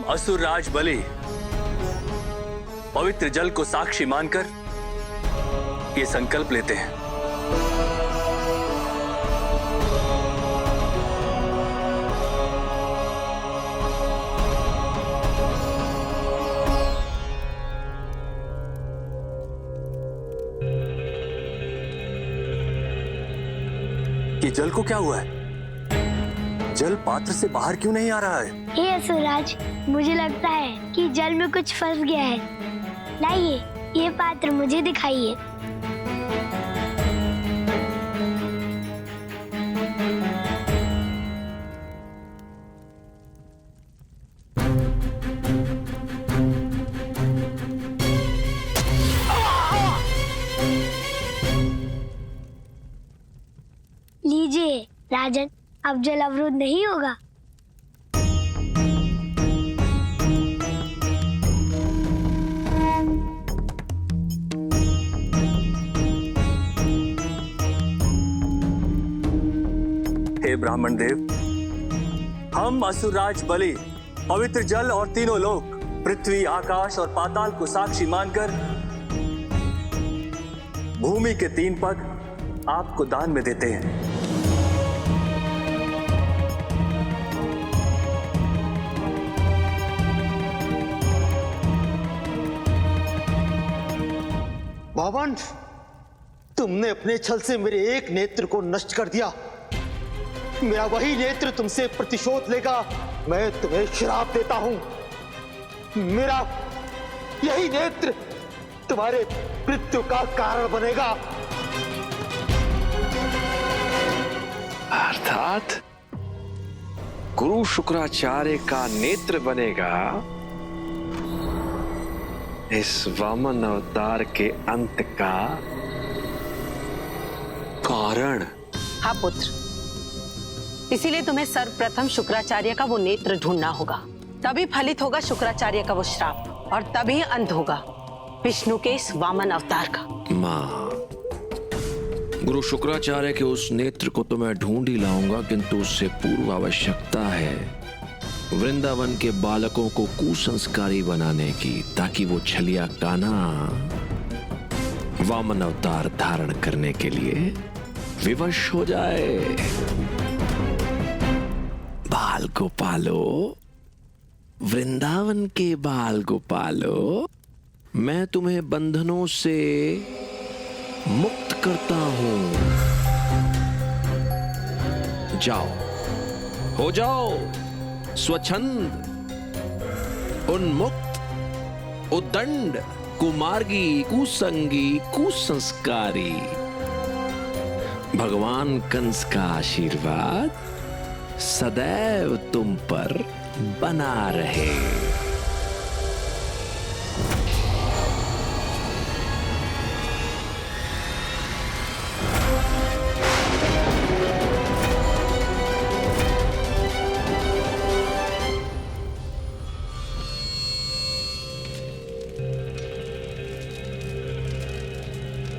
असुर राज बलि पवित्र जल को साक्षी मानकर ये संकल्प लेते हैं कि जल को क्या हुआ है? जल पात्र से बाहर क्यों नहीं आ रहा है? हे असुरराज, मुझे लगता है कि जल में कुछ फंस गया है। लाइए, ये पात्र मुझे दिखाइए। लीजिए राजन, अब जल अवरुद्ध नहीं होगा। हे ब्राह्मण देव, हम असुरराज बलि पवित्र जल और तीनों लोक, पृथ्वी, आकाश और पाताल को साक्षी मानकर भूमि के 3 पग आपको दान में देते हैं। बावन, तुमने अपने छल से मेरे एक नेत्र को नष्ट कर दिया। मेरा वही नेत्र तुमसे प्रतिशोध लेगा। मैं तुम्हें श्राप देता हूं। मेरा यही नेत्र तुम्हारे मृत्यु का कारण बनेगा। अर्थात गुरु शुक्राचार्य का नेत्र बनेगा इस वामन अवतार के अंत का कारण। हाँ पुत्र, इसीलिए तुम्हें सर्वप्रथम शुक्राचार्य का वो नेत्र ढूंढना होगा। तभी फलित होगा शुक्राचार्य का वो श्राप और तभी अंत होगा विष्णु के इस वामन अवतार का। माँ, गुरु शुक्राचार्य के उस नेत्र को तो मैं ढूंढ ही लाऊंगा, किंतु उससे पूर्व आवश्यकता है वृंदावन के बालकों को कुसंस्कारी बनाने की, ताकि वो छलिया कान्हा वामन अवतार धारण करने के लिए विवश हो जाए। बाल गोपालो, वृंदावन के बाल गोपालो, मैं तुम्हें बंधनों से मुक्त करता हूं। जाओ, हो जाओ स्वच्छंद, उन्मुक्त, उद्दंड, कुमार्गी, कुसंगी, कुसंस्कारी। भगवान कंस का आशीर्वाद सदैव तुम पर बना रहे।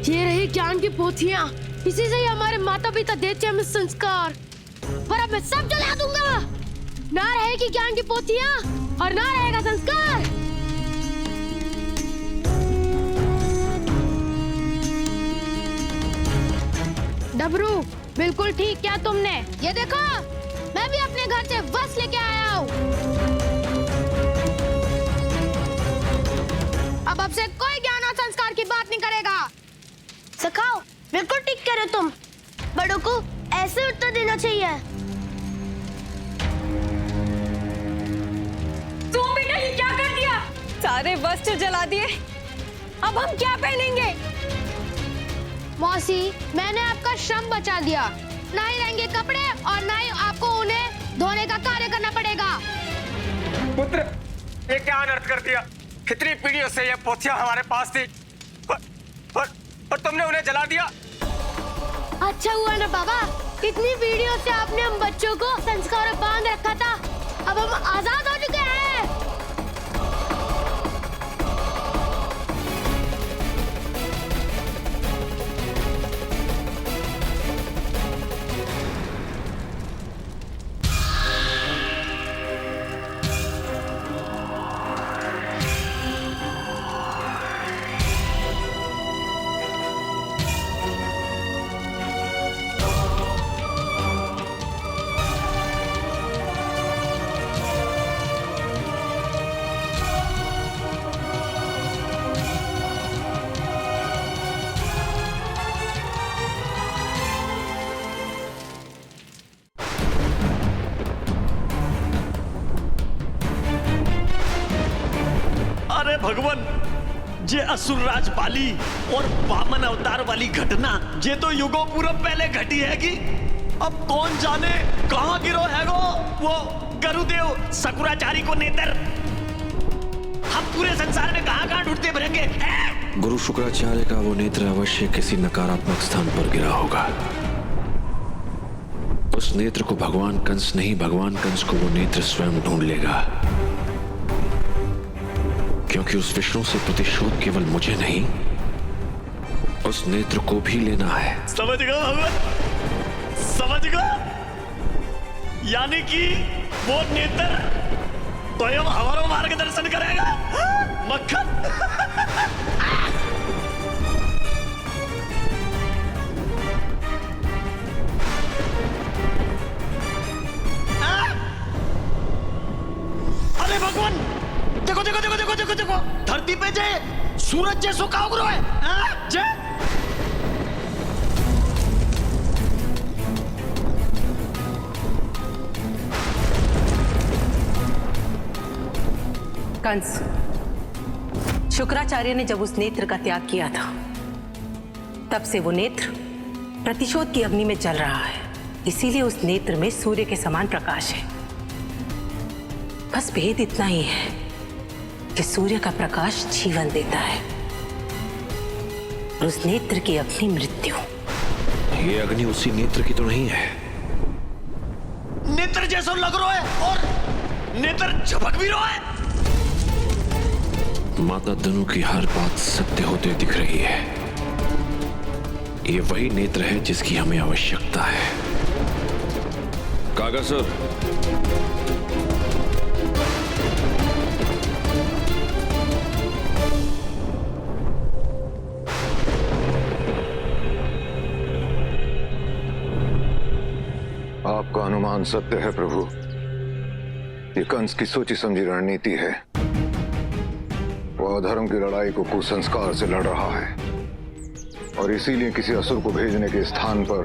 ये रही ज्ञान की पोथियां, इसी से ही हमारे माता पिता देते हमें संस्कार। पर अब मैं सब जला दूंगा। ना रहेगी ज्ञान की पोथियां और ना रहेगा संस्कार। डबरू, बिल्कुल ठीक किया तुमने। ये देखो, मैं भी अपने घर से वस्त्र लेके आया हूँ। अब से कोई ज्ञान और संस्कार की बात नहीं करेगा। सखाओ, बिल्कुल ठीक कह रहे तुम। बड़ों को ऐसे उत्तर देना चाहिए। तुम बेटा ये क्या कर दिया? सारे वस्त्र जला दिए, अब हम क्या पहनेंगे? मौसी, मैंने आपका श्रम बचा दिया। ना ही रहेंगे कपड़े और ना ही आपको उन्हें धोने का कार्य करना पड़ेगा। पुत्र, ये क्या अनर्थ कर दिया? कितनी पीढ़ियों से ये पोथियां हमारे पास थी, पर तुमने उन्हें जला दिया। अच्छा हुआ ना बाबा, इतनी पीढ़ियों से आपने हम बच्चों को संस्कार बांध रखा था। अब हम आजाद हो चुके हैं। भगवान, जे असुरराज बाली और वामन अवतार वाली घटना जे तो युगों पूर्व पहले घटी है कि अब कौन जाने कहां गिरो है वो गुरुदेव शकुराचार्य को नेत्र। हम पूरे संसार में कहां ढूंढते फिरेंगे। गुरु शुक्राचार्य का वो नेत्र अवश्य किसी नकारात्मक स्थान पर गिरा होगा। उस नेत्र को भगवान कंस नहीं, भगवान कंस को वो नेत्र स्वयं ढूंढ लेगा, क्योंकि उस विष्णु से प्रतिशोध केवल मुझे नहीं, उस नेत्र को भी लेना है। समझ गए भगवान, समझ गए। यानी कि वो नेत्र स्वयं हमारा मार्गदर्शन करेगा। मक्खन अरे भगवान, देखो देखो देखो देखो देखो देखो, धरती पे जे सूरज जैसो का उगरो है। जे कंस, शुक्राचार्य ने जब उस नेत्र का त्याग किया था, तब से वो नेत्र प्रतिशोध की अग्नि में जल रहा है। इसीलिए उस नेत्र में सूर्य के समान प्रकाश है। बस भेद इतना ही है कि सूर्य का प्रकाश जीवन देता है और उस नेत्र की अग्नि मृत्यु। ये अग्नि उसी नेत्र की तो नहीं है। नेत्र जैसा लग रहा है और नेत्र झपक भी रहा है। माता धनु की हर बात सत्य होते दिख रही है। ये वही नेत्र है जिसकी हमें आवश्यकता है। कागासुर, आपका अनुमान सत्य है प्रभु। ये कंस की सोची समझी रणनीति है। वह अधर्म की लड़ाई को कुसंस्कार से लड़ रहा है और इसीलिए किसी असुर को भेजने के स्थान पर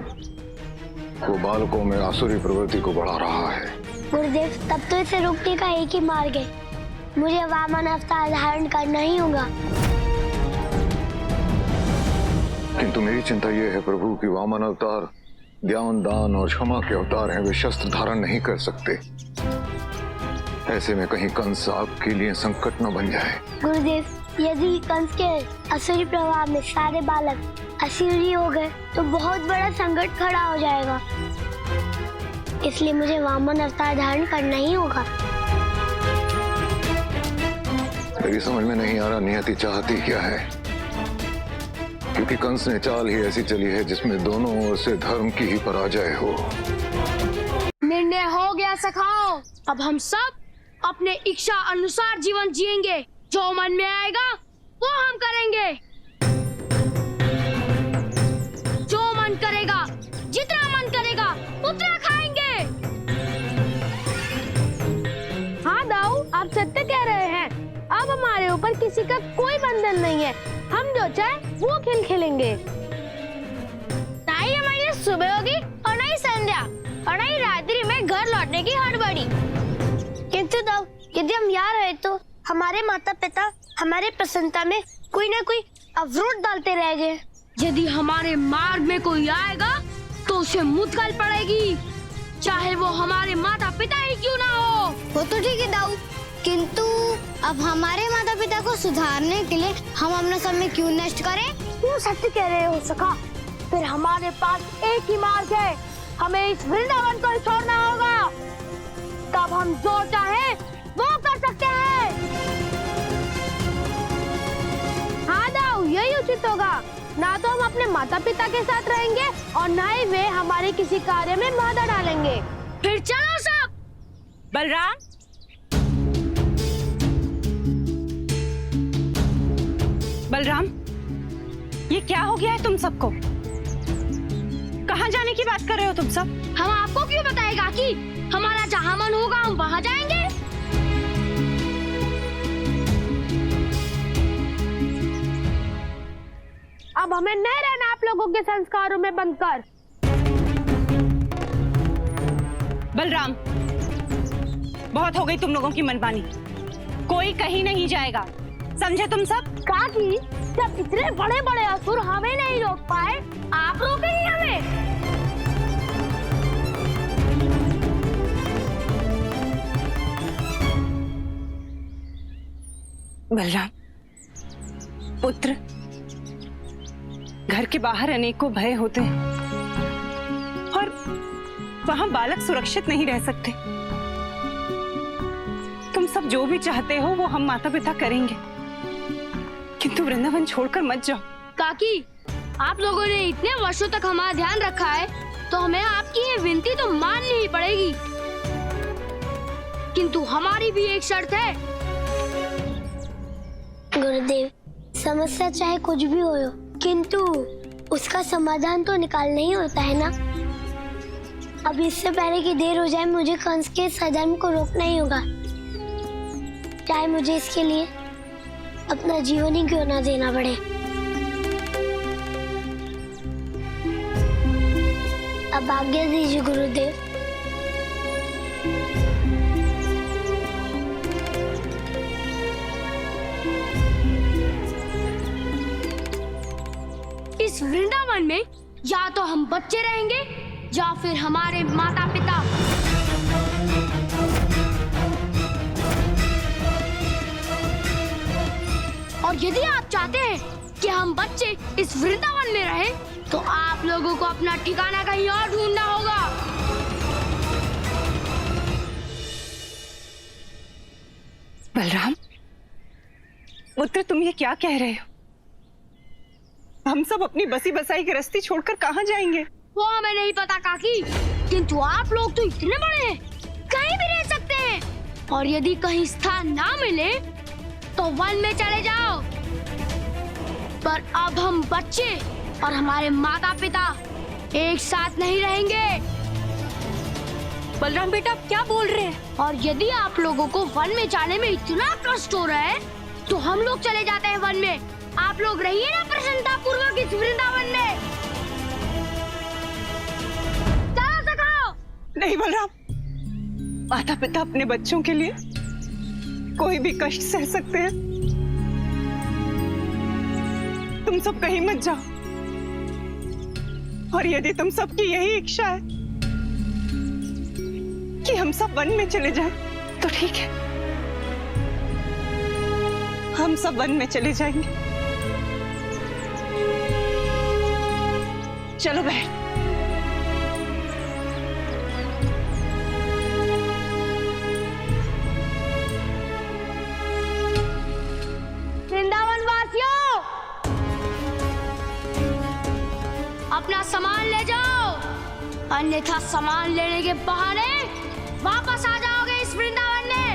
वो बालकों में आसुरी प्रवृत्ति को बढ़ा रहा है। गुरुदेव, तब तो इसे रोकने का एक ही मार्ग है। मुझे वामन अवतार धारण करना ही होगा। किंतु मेरी चिंता यह है प्रभु कि वामन अवतार ज्ञान, दान और क्षमा के अवतार हैं। वे शस्त्र धारण नहीं कर सकते। ऐसे में कहीं कंस आपके लिए संकट न बन जाए। गुरुदेव, यदि कंस के असुरी प्रभाव में सारे बालक असुरी हो गए तो बहुत बड़ा संकट खड़ा हो जाएगा। इसलिए मुझे वामन अवतार धारण करना ही होगा। मेरी समझ में नहीं आ रहा नियति चाहती क्या है, क्योंकि कंस ने चाल ही ऐसी चली है जिसमें दोनों ओर से धर्म की ही पराजय हो। निर्णय हो गया सखाओ। अब हम सब अपने इच्छा अनुसार जीवन जिएंगे। जो मन में आएगा वो हम करेंगे। जो मन करेगा, जितना मन करेगा उतना खाएंगे। हाँ दाऊ, आप सत्य कह रहे हैं। अब हमारे ऊपर किसी का कोई बंधन नहीं है। हम जो चाहे वो खेल खेलेंगे। ना ही हमारी सुबह होगी और ना ही संध्या और ना ही रात्रि में घर लौटने की हड़बड़ी। किंतु दाऊ, यदि हम यहाँ रहे तो हमारे माता पिता हमारे प्रसन्नता में कोई ना कोई अवरोध डालते रह गए। यदि हमारे मार्ग में कोई आएगा तो उसे मुद्गल पड़ेगी, चाहे वो हमारे माता पिता ही क्यों ना हो। वो तो ठीक है दाऊ, किंतु अब हमारे माता पिता को सुधारने के लिए हम अपना समय क्यों नष्ट करें? क्यों सत्य कह रहे हो सखा। फिर हमारे पास एक ही मार्ग है। हमें इस वृंदावन को छोड़ना होगा। तब हम जो चाहे वो कर सकते हैं। हाँ दाऊ, यही उचित होगा। ना तो हम अपने माता पिता के साथ रहेंगे और ना ही वे हमारे किसी कार्य में बाधा डालेंगे। फिर चलो सब। बलराम, बलराम, ये क्या हो गया है तुम सबको? कहाँ जाने की बात कर रहे हो तुम सब? हम आपको क्यों बताएगा कि हमारा जहाँ मन होगा हम वहाँ जाएंगे। अब हमें नहीं रहना आप लोगों के संस्कारों में बंधकर। बलराम, बहुत हो गई तुम लोगों की मनमानी। कोई कहीं नहीं जाएगा। समझे तुम सब? काकी, जब इतने बड़े बड़े असुर हमें नहीं रोक पाए, आप रोकेंगे हमें? बलराम पुत्र, घर के बाहर अनेकों भय होते हैं और वहां बालक सुरक्षित नहीं रह सकते। तुम सब जो भी चाहते हो वो हम माता पिता करेंगे, किंतु वृंदावन छोड़कर मत जाओ। काकी, आप लोगों ने इतने वर्षों तक हमारा ध्यान रखा है, तो हमें आपकी ये विनती तो माननी ही पड़ेगी। किंतु हमारी भी एक शर्त है। गुरुदेव, समस्या चाहे कुछ भी हो, किंतु उसका समाधान तो निकालना ही होता है ना। अब इससे पहले कि देर हो जाए, मुझे कंस के सधर्म को रोकना ही होगा, चाहे मुझे इसके लिए अपना जीवन ही क्यों ना देना पड़े। अब आज्ञा दीजिए गुरुदेव। इस वृंदावन में या तो हम बच्चे रहेंगे या फिर हमारे माता पिता। और यदि आप चाहते हैं कि हम बच्चे इस वृंदावन में रहें, तो आप लोगों को अपना ठिकाना कहीं और ढूंढना होगा। बलराम पुत्र, तुम ये क्या कह रहे हो? हम सब अपनी बसी बसाई गृहस्थी छोड़कर कहाँ जाएंगे? वो हमें नहीं पता काकी, किंतु आप लोग तो इतने बड़े हैं, कहीं भी रह सकते हैं। और यदि कहीं स्थान ना मिले तो वन में चले जाओ। पर अब हम बच्चे और हमारे माता पिता एक साथ नहीं रहेंगे। बलराम बेटा, आप क्या बोल रहे हैं? और यदि आप लोगों को वन में जाने में इतना कष्ट हो रहा है, तो हम लोग चले जाते हैं वन में। आप लोग रहिए ना प्रसन्नता पूर्वक इस वृंदावन में। चलो सखाओ। नहीं बलराम, माता पिता अपने बच्चों के लिए कोई भी कष्ट सह सकते हैं। तुम सब कहीं मत जाओ। और यदि तुम सबकी यही इच्छा है कि हम सब वन में चले जाएं, तो ठीक है, हम सब वन में चले जाएंगे। चलो बहन। वृंदावन वासियों, अपना सामान ले जाओ, अन्यथा सामान लेने के बहाने वापस आ जाओगे इस वृंदावन में।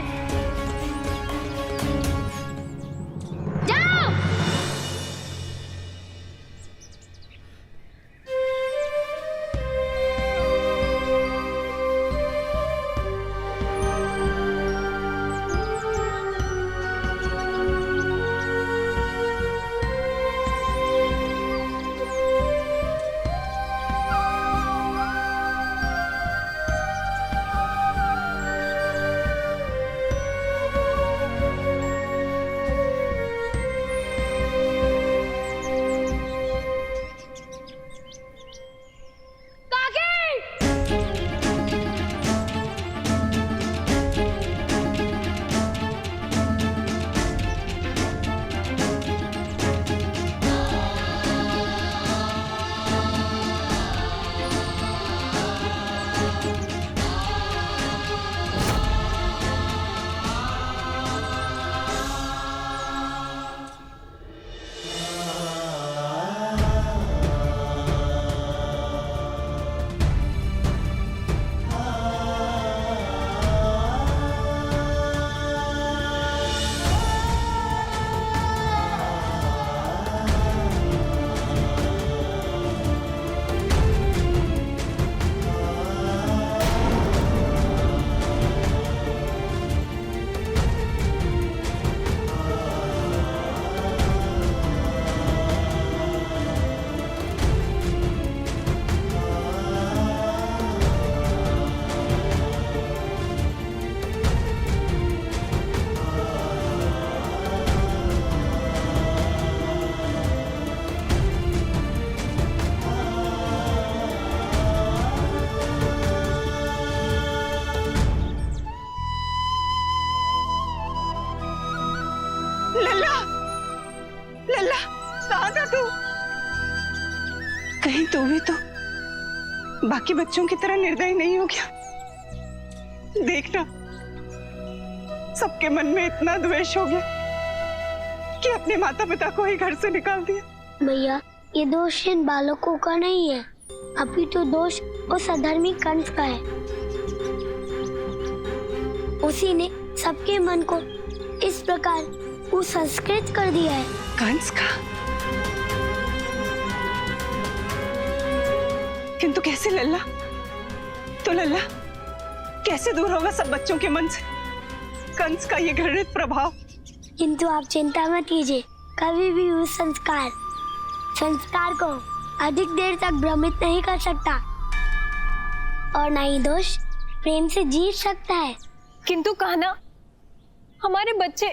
जाओ। कहीं तू भी तो बाकी बच्चों की तरह निर्दयी नहीं हो गया? देखना, सबके मन में इतना द्वेष हो गया कि अपने माता पिता को ही घर से निकाल दिया। भैया, ये दोष इन बालकों का नहीं है, अभी तो दोष उस अधर्मी कंस का है। उसी ने सबके मन को इस प्रकार कुसंस्कृत कर दिया है। कंस का? किंतु कैसे लल्ला? तो लल्ला कैसे दूर होगा सब बच्चों के मन से कंस का ये घृणित प्रभाव? किंतु आप चिंता मत कीजिए, कभी भी उस संस्कार को अधिक देर तक भ्रमित नहीं कर सकता, और ना ही दोष प्रेम से जीत सकता है। किंतु कहना, हमारे बच्चे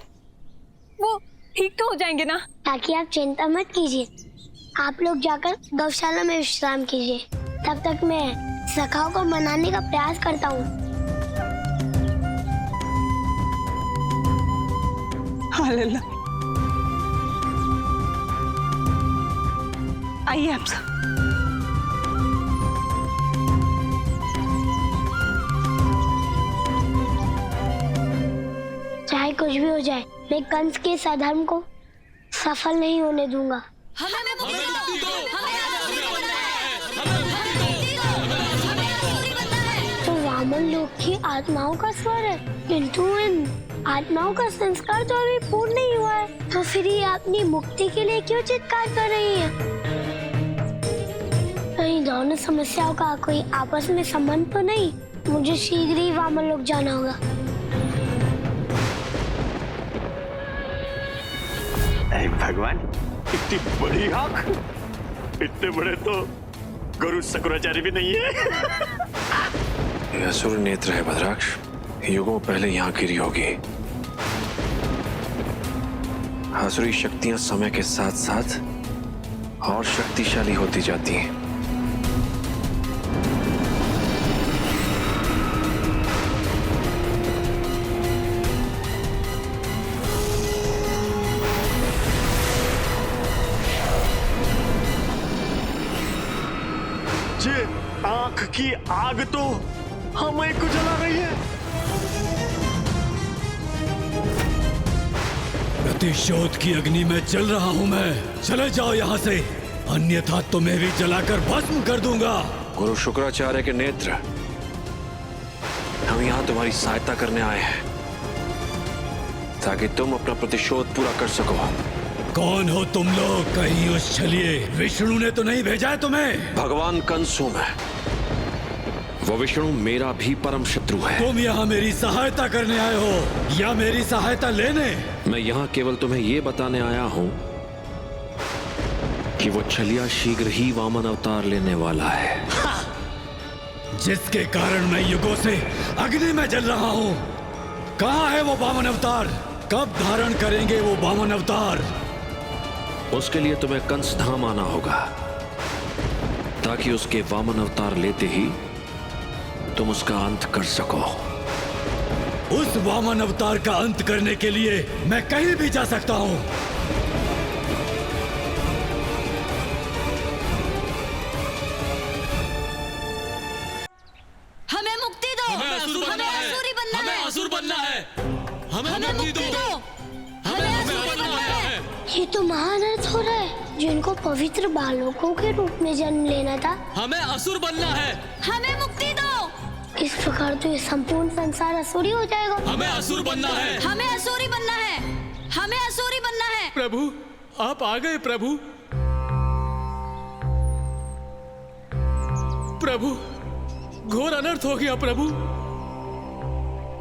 वो ठीक तो हो जाएंगे ना? ताकि आप चिंता मत कीजिए, आप लोग जाकर गौशाला में विश्राम कीजिए, तब तक मैं सखाओं को मनाने का प्रयास करता हूँ। हाँ लल्ला, आइए आप सब। चाहे कुछ भी हो जाए, मैं कंस के इस अधर्म को सफल नहीं होने दूंगा। तो वामन लोक की आत्माओं का स्वर है, किंतु इन आत्माओं का संस्कार तो अभी पूर्ण नहीं हुआ है, तो फिर ये अपनी मुक्ति के लिए क्यों चित्कार कर रही है? कहीं दोनों समस्याओं का कोई आपस में संबंध तो नहीं? मुझे शीघ्र ही वामन लोक जाना होगा। भगवान, इतनी बड़ी आंख, इतने बड़े तो गुरु शुक्राचार्य भी नहीं है। यह असुर नेत्र है भद्राक्ष, युगों पहले यहाँ गिरी होगी। असुरी शक्तियां समय के साथ साथ और शक्तिशाली होती जाती हैं। जे आंख की आग तो हमें को जला रही है। प्रतिशोध की अग्नि में जल रहा हूं मैं, चले जाओ यहाँ से, अन्यथा तुम्हें भी जलाकर भस्म कर दूंगा। गुरु शुक्राचार्य के नेत्र, हम यहाँ तुम्हारी सहायता करने आए हैं ताकि तुम अपना प्रतिशोध पूरा कर सको। कौन हो तुम लोग? कहीं उस छलिए विष्णु ने तो नहीं भेजा है तुम्हें? भगवान कंस हूं मैं, वो विष्णु मेरा भी परम शत्रु है। तुम यहाँ मेरी सहायता करने आए हो या मेरी सहायता लेने? मैं यहाँ केवल तुम्हें ये बताने आया हूँ कि वो छलिया शीघ्र ही वामन अवतार लेने वाला है। जिसके कारण मैं युगों से अग्नि में जल रहा हूँ। कहाँ है वो वामन अवतार? कब धारण करेंगे वो वामन अवतार? उसके लिए तुम्हें कंस धाम आना होगा ताकि उसके वामन अवतार लेते ही तुम उसका अंत कर सको। उस वामन अवतार का अंत करने के लिए मैं कहीं भी जा सकता हूँ। हमें मुक्ति दो, हमें असुरी बनना है, हमें असुर बनना है, हमें मुक्ति दो, हमें असुरी बनना है। ये तो महानर्थ हो रहा है, जिनको पवित्र बालकों के रूप में जन्म लेना था। हमें असुर बनना है, हमें मुक्ति दो। इस प्रकार तो ये संपूर्ण संसार असुरी हो जाएगा। हमें असुर बनना है, हमें असुरी बनना है, हमें असुरी बनना है। प्रभु, आप आ गए प्रभु। प्रभु, घोर अनर्थ हो गया प्रभु।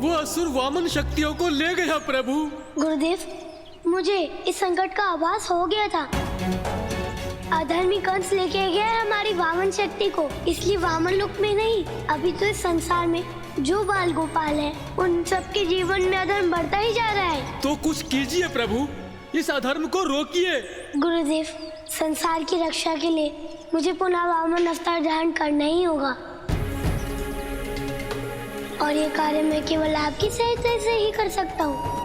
वो असुर वामन शक्तियों को ले गया प्रभु। गुरुदेव, मुझे इस संकट का आभास हो गया था। अधर्मी कंस लेके गया है हमारी वामन शक्ति को, इसलिए वामन लोक में नहीं, अभी तो इस संसार में जो बाल गोपाल है उन सबके जीवन में अधर्म बढ़ता ही जा रहा है। तो कुछ कीजिए प्रभु, इस अधर्म को रोकिए। गुरुदेव, संसार की रक्षा के लिए मुझे पुनः वामन अवतार धारण करना ही होगा, और ये कार्य मैं केवल आपकी सहायता से ही कर सकता हूँ।